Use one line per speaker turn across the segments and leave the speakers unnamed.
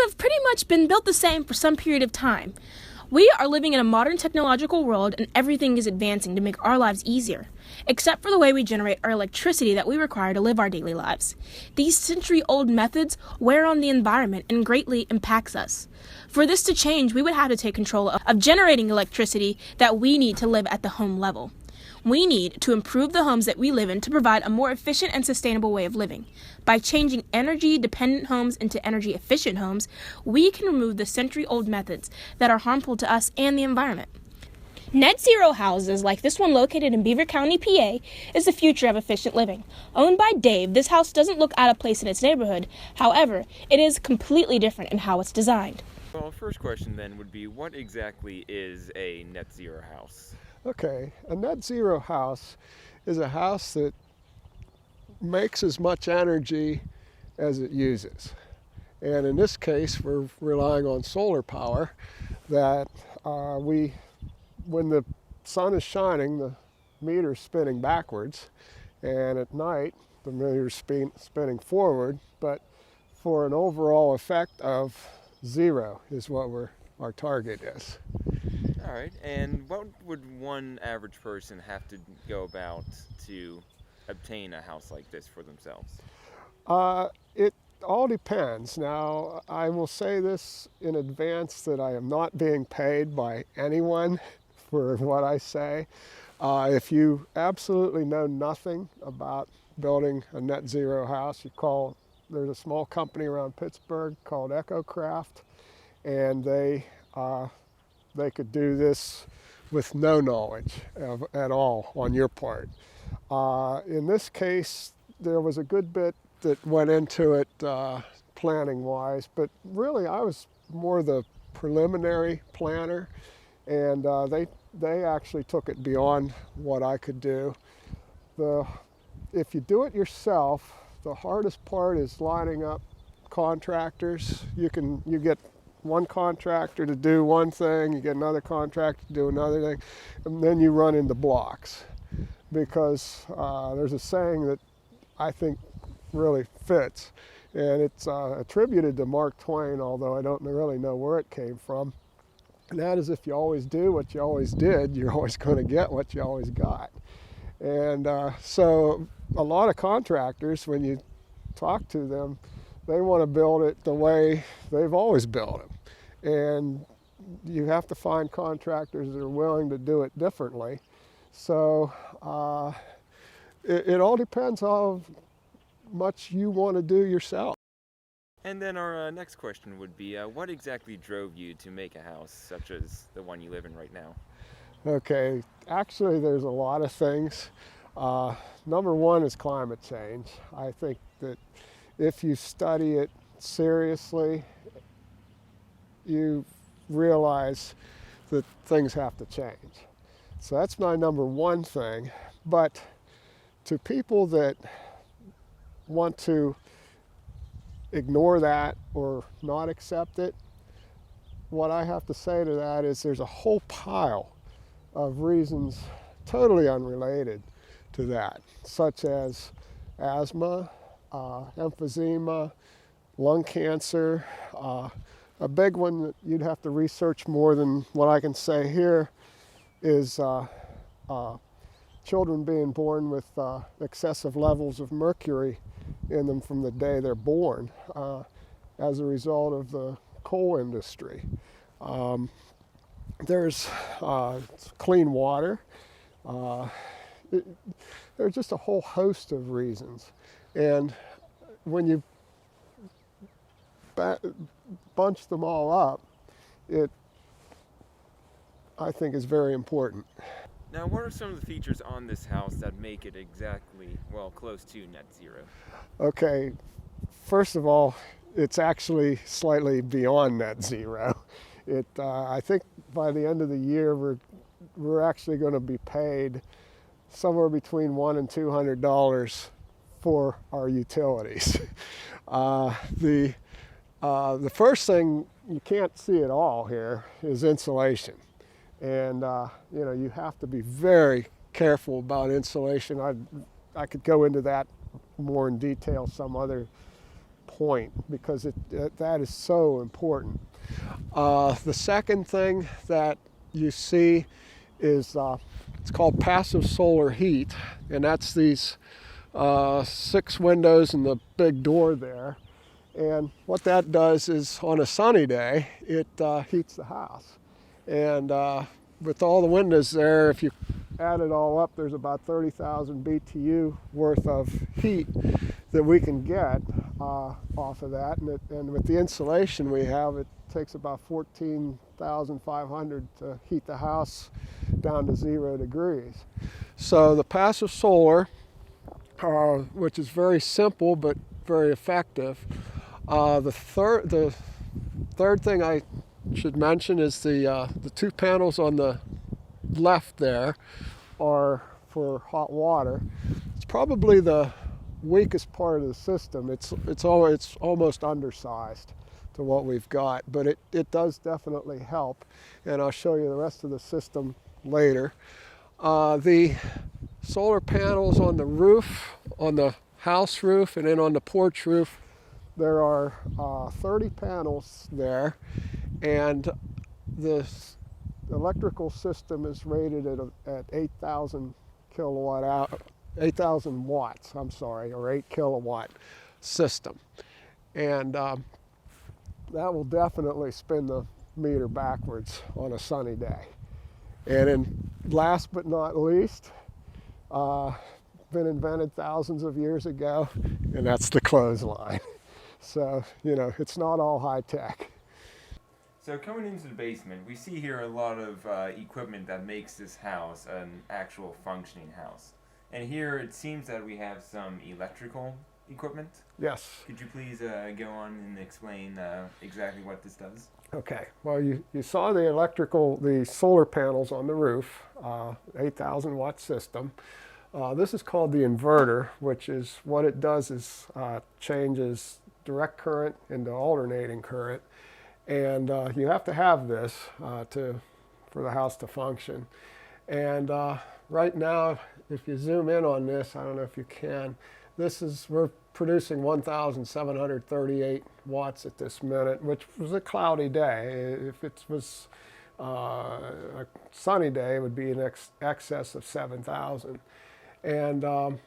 have pretty much been built the same for some period of time. We are living in a modern technological world, and everything is advancing to make our lives easier, except for the way we generate our electricity that we require to live our daily lives. These century-old methods wear on the environment and greatly impacts us. For this to change, we would have to take control of generating electricity that we need to live at the home level. We need to improve the homes that we live in to provide a more efficient and sustainable way of living. By changing energy-dependent homes into energy-efficient homes, we can remove the century-old methods that are harmful to us and the environment. NetZero houses, like this one located in Beaver County, PA, is the future of efficient living. Owned by Dave, this house doesn't look out of place in its neighborhood. However, it is completely different in how it's designed.
Well, first question then would be, what exactly is a NetZero house?
Okay, a NetZero house is a house that makes as much energy as it uses. And in this case, we're relying on solar power that when the sun is shining, the meter's spinning backwards, and at night, the meter's spinning forward, but for an overall effect of 0 is what our target is.
All right, and what would one average person have to go about to obtain a house like this for themselves?
It all depends. Now, I will say this in advance that I am not being paid by anyone for what I say. If you absolutely know nothing about building a NetZero house, there's a small company around Pittsburgh called EcoCraft, and they could do this with no knowledge at all on your part. In this case, there was a good bit that went into it planning-wise, but really I was more the preliminary planner, and they actually took it beyond what I could do. If you do it yourself, the hardest part is lining up contractors. You get one contractor to do one thing, you get another contractor to do another thing, and then you run into blocks. Because there's a saying that I think really fits, and it's attributed to Mark Twain, although I don't really know where it came from. And that is, if you always do what you always did, you're always going to get what you always got. And so a lot of contractors, when you talk to them, they want to build it the way they've always built it. And you have to find contractors that are willing to do it differently. So it all depends how much you want to do yourself.
And then our next question would be, what exactly drove you to make a house such as the one you live in right now?
Okay, actually there's a lot of things. Number one is climate change. I think that if you study it seriously, you realize that things have to change. So that's my number one thing. But to people that want to ignore that or not accept it, what I have to say to that is there's a whole pile of reasons totally unrelated to that, such as asthma, emphysema, lung cancer. A big one that you'd have to research more than what I can say here is children being born with excessive levels of mercury in them from the day they're born as a result of the coal industry. There's clean water. There's just a whole host of reasons. And when you bunch them all up, it, I think, is very important.
Now, what are some of the features on this house that make it exactly, close to NetZero?
Okay, first of all, it's actually slightly beyond NetZero. I think by the end of the year, we're actually going to be paid somewhere between $100 and $200 for our utilities. The first thing, you can't see it all here, is insulation. And you have to be very careful about insulation. I could go into that more in detail some other point because that is so important. The second thing that you see is it's called passive solar heat, and that's these 6 windows and the big door there. And what that does is on a sunny day, it heats the house. And with all the windows there, if you add it all up, there's about 30,000 BTU worth of heat that we can get off of that. And with the insulation we have, it takes about 14,500 to heat the house down to 0 degrees. So the passive solar, which is very simple but very effective. The third thing I should mention is the 2 panels on the left there are for hot water. It's probably the weakest part of the system. It's almost undersized to what we've got, but it does definitely help, and I'll show you the rest of the system later. The solar panels on the roof, on the house roof, and then on the porch roof, there are 30 panels there, and the electrical system is rated at 8,000 watts, or 8 kilowatt system. And that will definitely spin the meter backwards on a sunny day. And then last but not least, been invented thousands of years ago, and that's the clothesline. So, it's not all high tech.
So coming into the basement, we see here a lot of equipment that makes this house an actual functioning house. And here it seems that we have some electrical equipment.
Yes.
Could you please go on and explain exactly what this does?
Okay. Well, you saw the solar panels on the roof, 8,000 watt system. This is called the inverter, which is what it does is changes direct current into alternating current. And you have to have this for the house to function. And right now, if you zoom in on this, I don't know if you can, we're producing 1,738 watts at this minute, which was a cloudy day. If it was a sunny day, it would be in excess of 7,000. And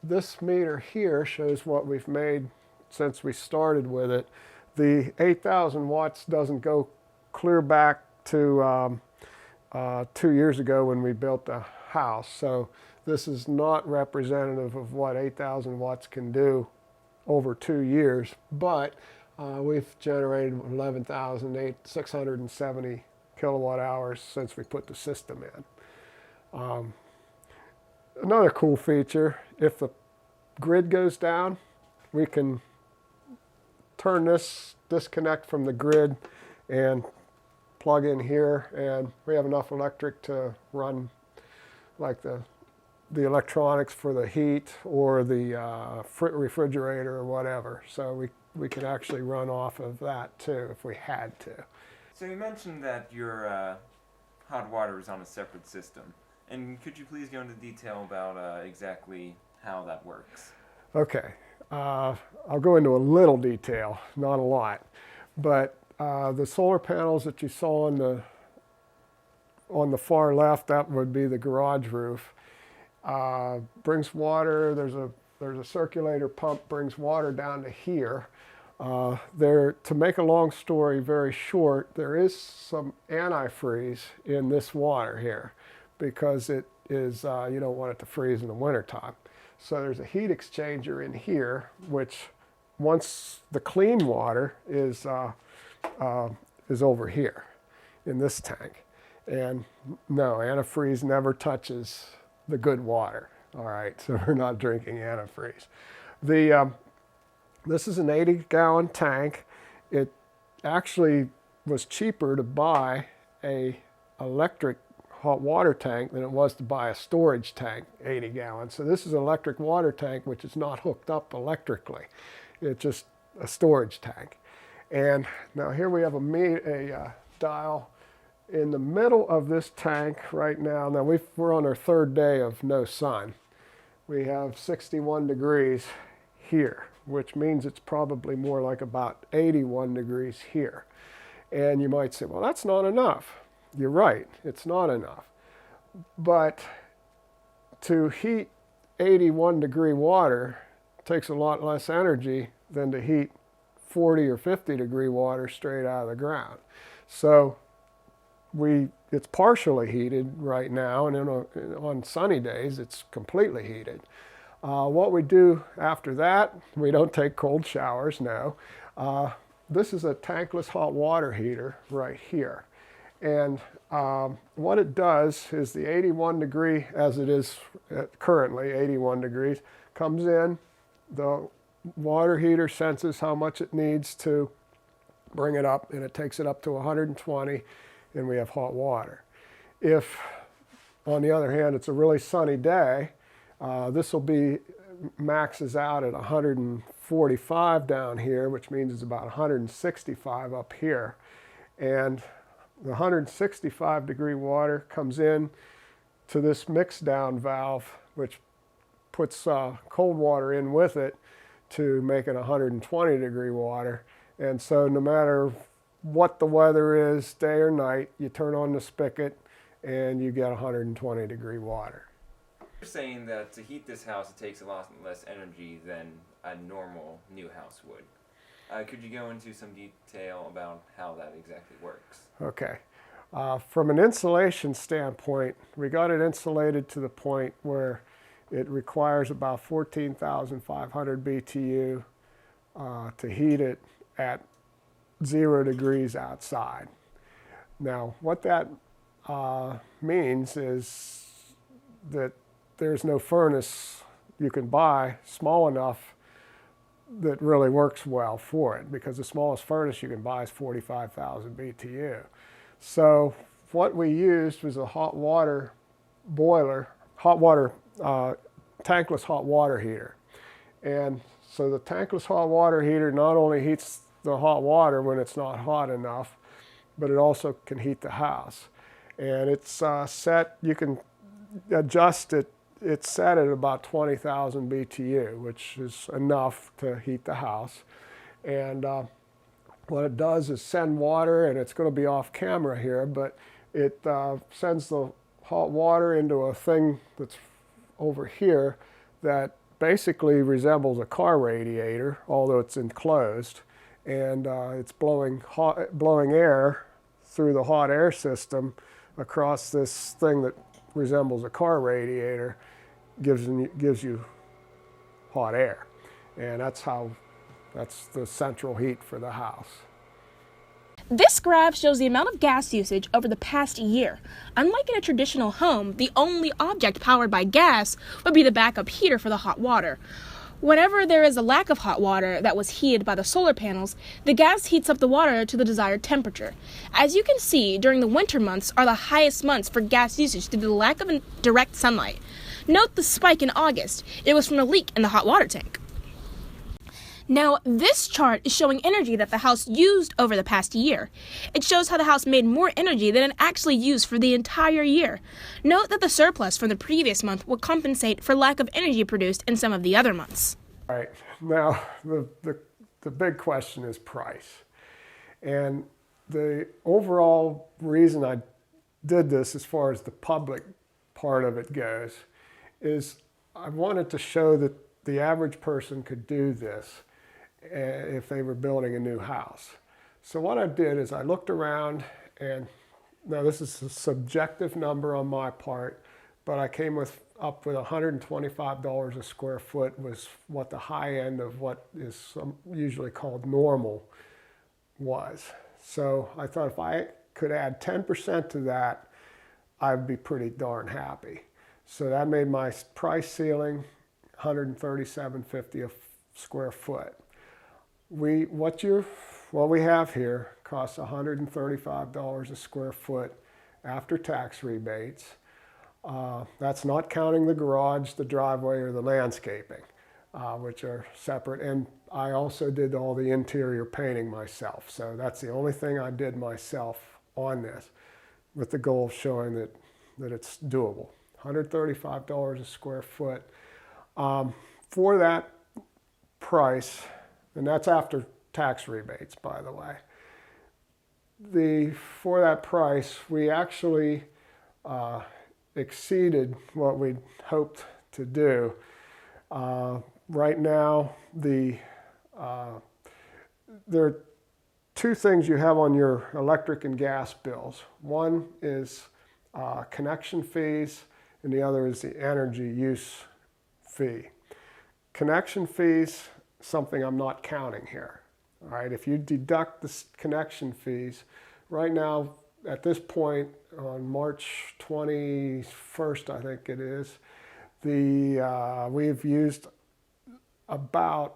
this meter here shows what we've made since we started with it. The 8,000 watts doesn't go clear back to 2 years ago when we built the house. So this is not representative of what 8,000 watts can do over 2 years, but we've generated 11,670 kilowatt hours since we put the system in. Another cool feature, if the grid goes down, we can turn this disconnect from the grid and plug in here, and we have enough electric to run like the electronics for the heat or the refrigerator or whatever. So we can actually run off of that too if we had to.
So you mentioned that your hot water is on a separate system. And could you please go into detail about exactly how that works?
Okay. I'll go into a little detail, not a lot, but the solar panels that you saw on the far left, that would be the garage roof, brings water. There's a circulator pump, brings water down to here. To make a long story very short, there is some antifreeze in this water here because it is you don't want it to freeze in the wintertime. So there's a heat exchanger in here, which once the clean water is over here in this tank. And no, antifreeze never touches the good water. All right, so we're not drinking antifreeze. This is an 80-gallon tank. It actually was cheaper to buy a electric hot water tank than it was to buy a storage tank, 80 gallons. So this is an electric water tank which is not hooked up electrically. It's just a storage tank. And now here we have a dial in the middle of this tank right now. Now we're on our 3rd day of no sun. We have 61 degrees here. which means it's probably more like about 81 degrees here. And you might say, well, that's not enough. You're right, it's not enough. But to heat 81 degree water takes a lot less energy than to heat 40 or 50 degree water straight out of the ground. So it's partially heated right now, and on sunny days it's completely heated. What we do after that, we don't take cold showers, no. This is a tankless hot water heater right here. And what it does is the 81 degree, as it is currently 81 degrees, comes in, the water heater senses how much it needs to bring it up, and it takes it up to 120, and we have hot water. If, on the other hand, it's a really sunny day, this will be maxes out at 145 down here, which means it's about 165 up here. And the 165 degree water comes in to this mix down valve, which puts cold water in with it to make it 120 degree water. And so no matter what the weather is, day or night, you turn on the spigot and you get 120 degree water.
You're saying that to heat this house, it takes a lot less energy than a normal new house would. Could you go into some detail about how that exactly works?
Okay. From an insulation standpoint, we got it insulated to the point where it requires about 14,500 BTU to heat it at 0 degrees outside. Now, what that means is that there's no furnace you can buy small enough that really works well for it, because the smallest furnace you can buy is 45,000 BTU. So what we used was a hot water boiler, tankless hot water heater. And so the tankless hot water heater not only heats the hot water when it's not hot enough, but it also can heat the house. And it's set, you can adjust it, it's set at about 20,000 BTU, which is enough to heat the house. And what it does is send water, and it's going to be off camera here, but it sends the hot water into a thing that's over here that basically resembles a car radiator, although it's enclosed. And it's blowing air through the hot air system across this thing that resembles a car radiator, gives you hot air. And that's the central heat for the house.
This graph shows the amount of gas usage over the past year. Unlike in a traditional home, the only object powered by gas would be the backup heater for the hot water. Whenever there is a lack of hot water that was heated by the solar panels, the gas heats up the water to the desired temperature. As you can see, during the winter months are the highest months for gas usage due to the lack of direct sunlight. Note the spike in August. It was from a leak in the hot water tank. Now, this chart is showing energy that the house used over the past year. It shows how the house made more energy than it actually used for the entire year. Note that the surplus from the previous month will compensate for lack of energy produced in some of the other months.
All right. Now, the big question is price. And the overall reason I did this, as far as the public part of it goes, is I wanted to show that the average person could do this if they were building a new house. So what I did is I looked around, and now this is a subjective number on my part, but I came up with $125 a square foot was what the high end of what is usually called normal was. So I thought if I could add 10% to that, I'd be pretty darn happy. So that made my price ceiling $137.50 a square foot. What we have here costs $135 a square foot after tax rebates. That's not counting the garage, the driveway, or the landscaping, which are separate. And I also did all the interior painting myself. So that's the only thing I did myself on this, with the goal of showing that it's doable. $135 a square foot. For that price, and that's after tax rebates, by the way. For that price, we actually exceeded what we'd hoped to do. Right now, there are two things you have on your electric and gas bills. One is connection fees, and the other is the energy use fee. Connection fees, something I'm not counting here. All right, if you deduct the connection fees, right now, at this point, on March 21st, I think it is, we've used about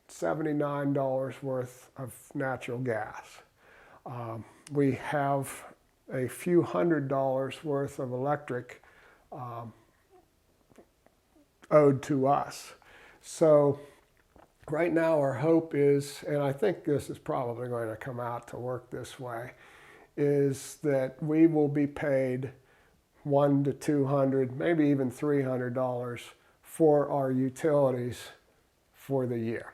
$79 worth of natural gas. We have a few $100s worth of electric owed to us. So right now our hope is, and I think this is probably going to come out to work this way, is that we will be paid $100 to $200, maybe even $300 for our utilities for the year.